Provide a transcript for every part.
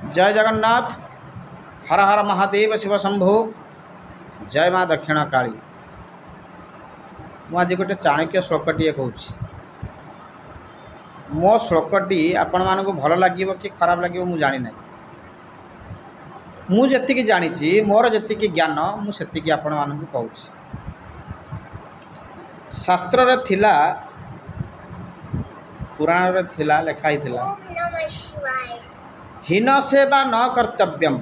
जय जगन्नाथ। हर हर महादेव शिव शंभु। जय माँ दक्षिण काली। मुझे गोटे चाणक्य श्लोकटे कहूँ। मो श्लोकटी आपण मानक भल लगे कि खराब लगे मुझे जानी ना। मुझे जानी मोर जी ज्ञान मुझे आपण मानक कहूँ। शास्त्र रे थिला पुराण रे थिला लिखाई थिला हीन सेवा न कर्तव्यम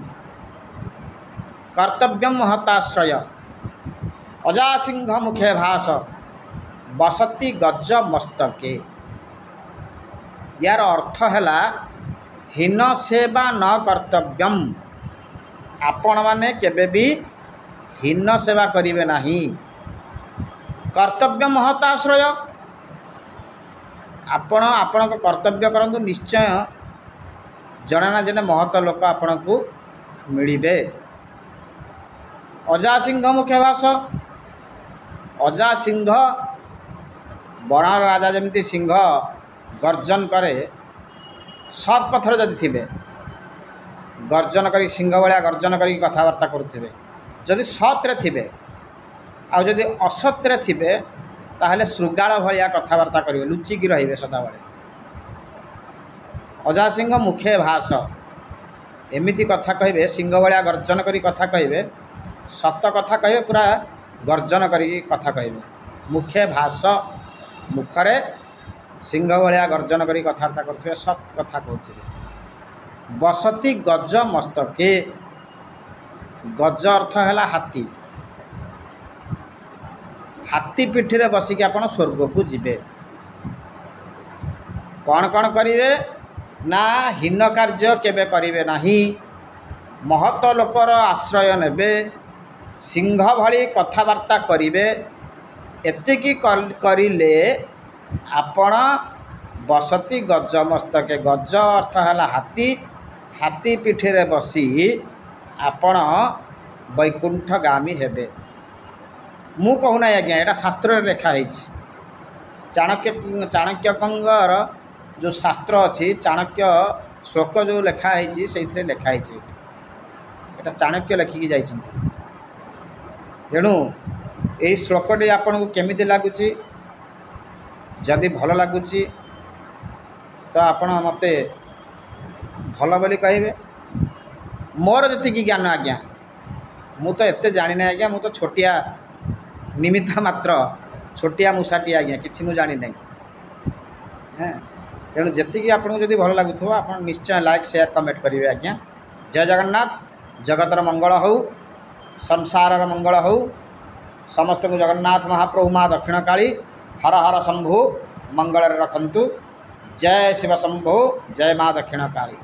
कर्तव्यम महताश्रय अजासिंह मुखे भास बसती गज मस्तके। यार अर्थ है हीन सेवा न कर्तव्यम। आपण माने केबे भी हीन सेवा करिवे नाही। कर्तव्य महताश्रय आपण आपण कर्तव्य करंतु निश्चय जने ना जने महत लोक आपण को मिलिबे। अजासिंह मुखे भास अजासिंह बण राजा जमती सिंह गर्जन करे सत् पथर जदि थिबे गर्जन करी सिंह भाया गर्जन करी कथबार्ता करुथिबे। जदि सत्रे थिबे आ जदि असत्रे थिबे ताहले श्रृगाल भाया कथबार्ता करिवे लुचिकी रहिबे सदाबले। अजासिंह मुखे भास एमिति कथा कहिबे सिंह भाया गर्जन करी कथा कहिबे सत कथा कहिबे पूरा गर्जन करी कथा कहिबे। मुखे भास मुखरे सिंह भाया गर्जन करी कथबार्ता करथिबे सत कथा कहथिबे। बसती गज मस्तके गज अर्थ है हाथी। हाथी पिठी रे बसिक आपण स्वर्ग को जीवे। कौन कौन करिवे ना हीन कार्य केबे करिवे नाही। महत लोकर आश्रय नेबे सिंह भली कथबार्ता करिवे। एतिकी करिले आपण बसती गज मस्तके गज अर्थ है हाथी। हाथी पिठी रे बसी आपण वैकुंठगामी हेबे। मु कहूना आज्ञा एटा शास्त्र लिखा है। चाणक्यकर जो शास्त्र अच्छी चाणक्य श्लोक जो लिखा है से लिखाई एटा चाणक्य लिखिकी जाइछन। तेणु यही श्लोकटी आपन को केमिति लगुच जदि भल लगुच तो आपण मते भल बोली कहिबे। मोर जति ज्ञान आज्ञा मु तो एते जानी ना आज्ञा। मु तो छोटिया निमित्त मात्र छोटिया मुसाटी आज्ञा किसी मुझे जानी ना। तेणु जी आपको जब भल लगुव आप निश्चय लाइक शेयर कमेंट करेंगे आज्ञा। जय जगन्नाथ। जगतर मंगल हो संसार मंगल हो समस्त को जगन्नाथ महाप्रभु माँ दक्षिण काली हर हर शंभु मंगल रखंतु। जय शिव शंभु। जय माँ दक्षिण काली।